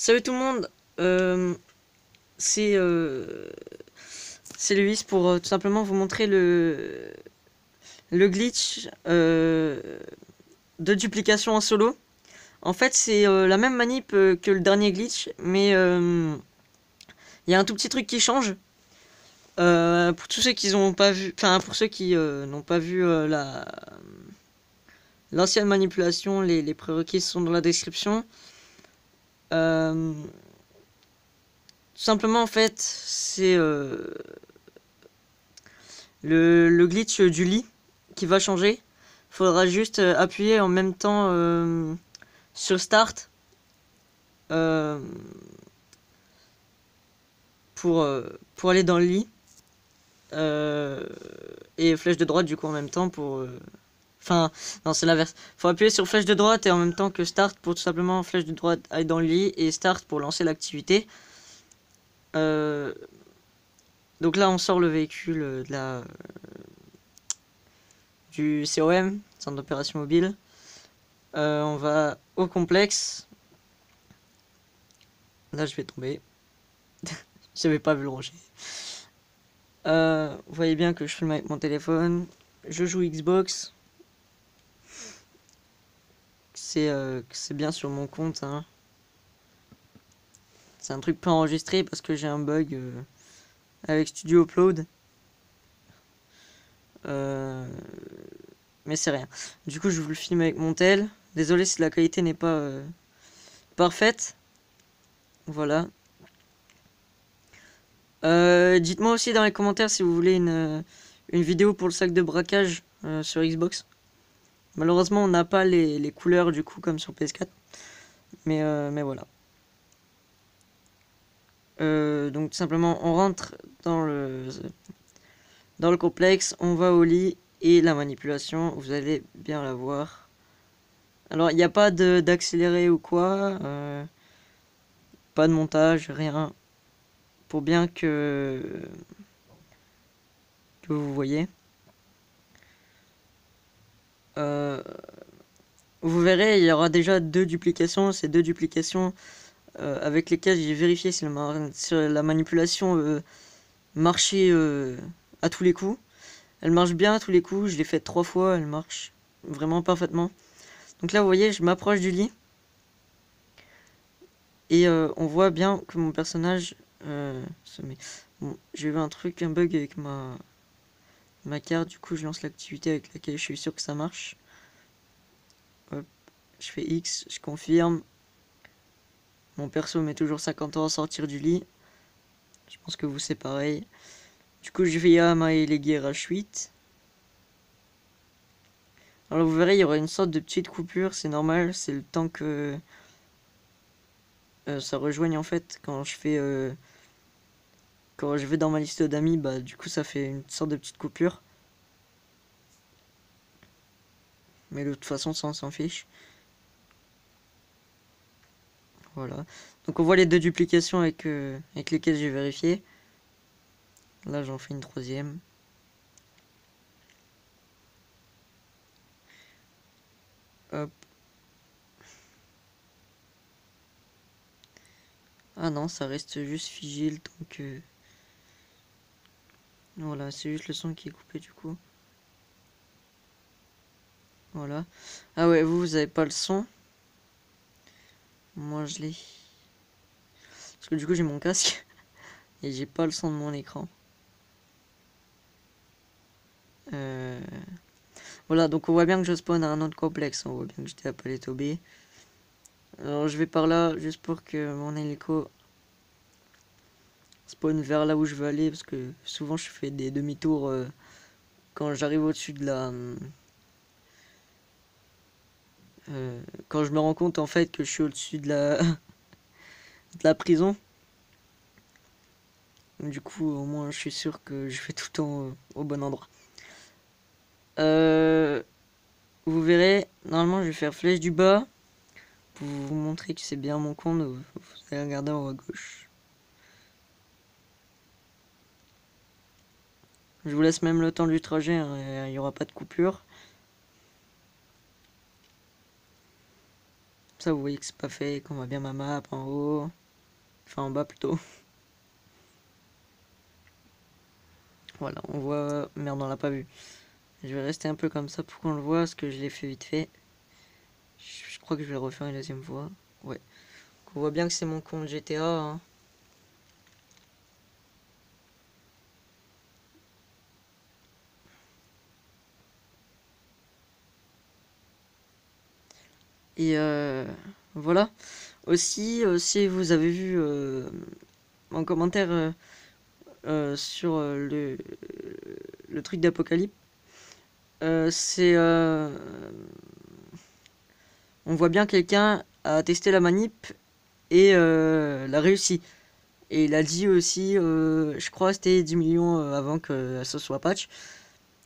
Salut tout le monde, euh, c'est c'est Luis pour tout simplement vous montrer le glitch de duplication en solo. En fait c'est la même manip que le dernier glitch, mais il y a un tout petit truc qui change. Pour tous ceux qui n'ont pas vu, enfin pour ceux qui n'ont pas vu l'ancienne manipulation, les prérequis sont dans la description. Euh, Tout simplement en fait c'est le glitch du lit qui va changer. Faudra juste appuyer en même temps sur Start euh, pour aller dans le lit. Euh, et flèche de droite du coup en même temps pour... Enfin, non, c'est l'inverse. Faut appuyer sur flèche de droite et en même temps que Start pour tout simplement flèche de droite aller dans le lit et Start pour lancer l'activité. Euh, donc là, on sort le véhicule du COM, Centre d'opération mobile. On va au complexe. Là, je vais tomber. J'avais pas vu le rocher. Vous voyez bien que je filme avec mon téléphone. Je joue Xbox. C'est bien sur mon compte. Hein. C'est un truc pas enregistré parce que j'ai un bug avec Studio Upload. Euh, mais c'est rien. Du coup, je vous le filme avec mon tel. Désolé si la qualité n'est pas parfaite. Voilà. Dites-moi aussi dans les commentaires si vous voulez une vidéo pour le sac de braquage sur Xbox. Malheureusement, on n'a pas les couleurs du coup comme sur PS4. Mais voilà. Donc tout simplement, on rentre dans le complexe, on va au lit et la manipulation, vous allez bien la voir. Alors, il n'y a pas d'accéléré ou quoi. Pas de montage, rien. Pour bien que vous voyez. Euh, Vous verrez, il y aura déjà deux duplications. Ces deux duplications avec lesquelles j'ai vérifié si la manipulation marchait à tous les coups. Elle marche bien à tous les coups. Je l'ai fait 3 fois. Elle marche vraiment parfaitement. Donc là, vous voyez, je m'approche du lit. Et on voit bien que mon personnage se met. Bon, j'ai eu un truc, un bug avec ma carte. Du coup, je lance l'activité avec laquelle je suis sûr que ça marche. Hop, je fais X, je confirme. Mon perso met toujours 50 ans à sortir du lit. Je pense que vous c'est pareil. Du coup, je vais à les H8. Alors vous verrez, il y aura une sorte de petite coupure, c'est normal, c'est le temps que ça rejoigne en fait quand je vais dans ma liste d'amis, bah du coup ça fait une sorte de petite coupure. Mais de toute façon, ça on s'en fiche. Voilà. Donc on voit les deux duplications avec lesquelles j'ai vérifié. Là j'en fais une troisième. Hop. Ah non, ça reste juste figé le temps que... Voilà, c'est juste le son qui est coupé du coup. Voilà. Ah ouais, vous avez pas le son. Moi je l'ai. Parce que du coup j'ai mon casque. Et j'ai pas le son de mon écran. Euh... Voilà, donc on voit bien que je spawn à un autre complexe. On voit bien que j'étais à Paleto B. Alors je vais par là juste pour que mon hélico spawn vers là où je veux aller. Parce que souvent je fais des demi-tours quand j'arrive au-dessus de la... quand je me rends compte en fait que je suis au-dessus de la prison. Du coup au moins je suis sûr que je fais tout le temps au bon endroit. Euh, Vous verrez, normalement je vais faire flèche du bas. Pour vous montrer que c'est bien mon compte, vous allez regarder en haut à gauche. Je vous laisse même le temps du trajet, hein, il n'y aura pas de coupure. Ça, vous voyez que c'est pas fait, qu'on voit bien ma map en haut. Enfin, en bas plutôt. Voilà, on voit... Merde, on l'a pas vu. Je vais rester un peu comme ça pour qu'on le voit, parce que je l'ai fait vite fait. Je crois que je vais le refaire une deuxième fois. Ouais. On voit bien que c'est mon compte GTA, hein. Et voilà. Aussi, si vous avez vu en commentaire sur le truc d'Apocalypse, c'est... on voit bien quelqu'un a testé la manip et l'a réussi. Et il a dit aussi, je crois que c'était 10 millions avant que ça soit patch.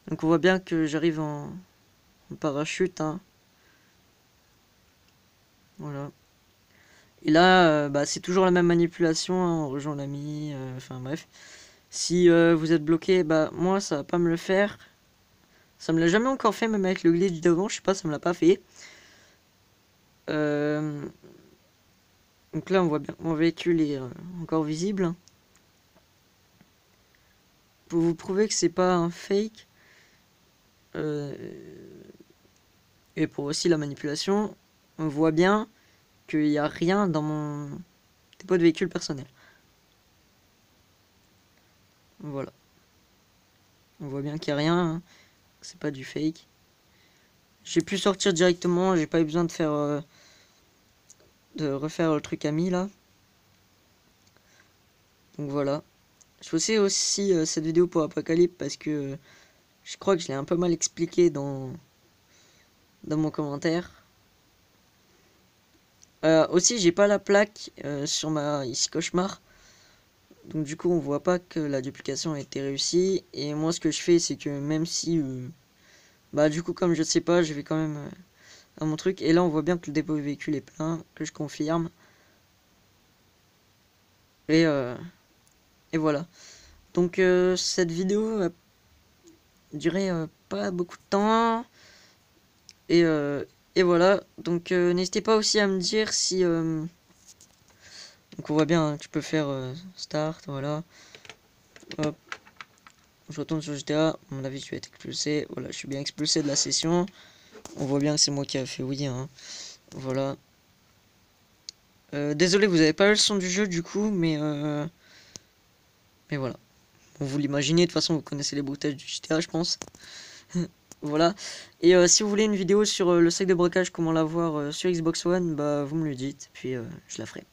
Donc on voit bien que j'arrive en parachute, hein. Voilà. Et là, bah, c'est toujours la même manipulation, hein, on rejoint l'ami, enfin bref. Si vous êtes bloqué, bah moi ça va pas me le faire. Ça me l'a jamais encore fait, même avec le glitch d'avant, je sais pas, ça me l'a pas fait. Euh, Donc là on voit bien, mon véhicule est encore visible. Pour vous prouver que c'est pas un fake, euh, et pour aussi la manipulation, on voit bien qu'il n'y a rien dans mon dépôt de véhicule personnel. Voilà. On voit bien qu'il n'y a rien, hein, que c'est pas du fake. J'ai pu sortir directement, j'ai pas eu besoin de faire de refaire le truc ami là. Donc voilà. Je faisais aussi cette vidéo pour Apocalypse parce que je crois que je l'ai un peu mal expliqué dans mon commentaire. Aussi, j'ai pas la plaque sur ma ici cauchemar. Donc du coup, on voit pas que la duplication a été réussie. Et moi, ce que je fais, c'est que même si... bah du coup, comme je sais pas, je vais quand même à mon truc. Et là, on voit bien que le dépôt de véhicule est plein, que je confirme. Et, euh, et voilà. Donc cette vidéo va durer pas beaucoup de temps. Et, euh, et voilà. Donc n'hésitez pas aussi à me dire si... donc on voit bien, hein, que je peux faire start, voilà. Hop. Je retourne sur GTA, à mon avis je vais être expulsé. Voilà, je suis bien expulsé de la session. On voit bien que c'est moi qui a fait oui, hein. Voilà. Désolé, vous avez pas le son du jeu du coup, mais voilà. Bon, vous l'imaginez, de toute façon vous connaissez les bruitages du GTA je pense. Voilà. Et si vous voulez une vidéo sur le sac de braquage, comment l'avoir sur Xbox One, bah vous me le dites, puis je la ferai.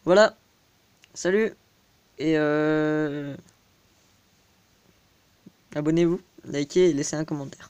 Voilà. Salut. Et abonnez-vous, likez et laissez un commentaire.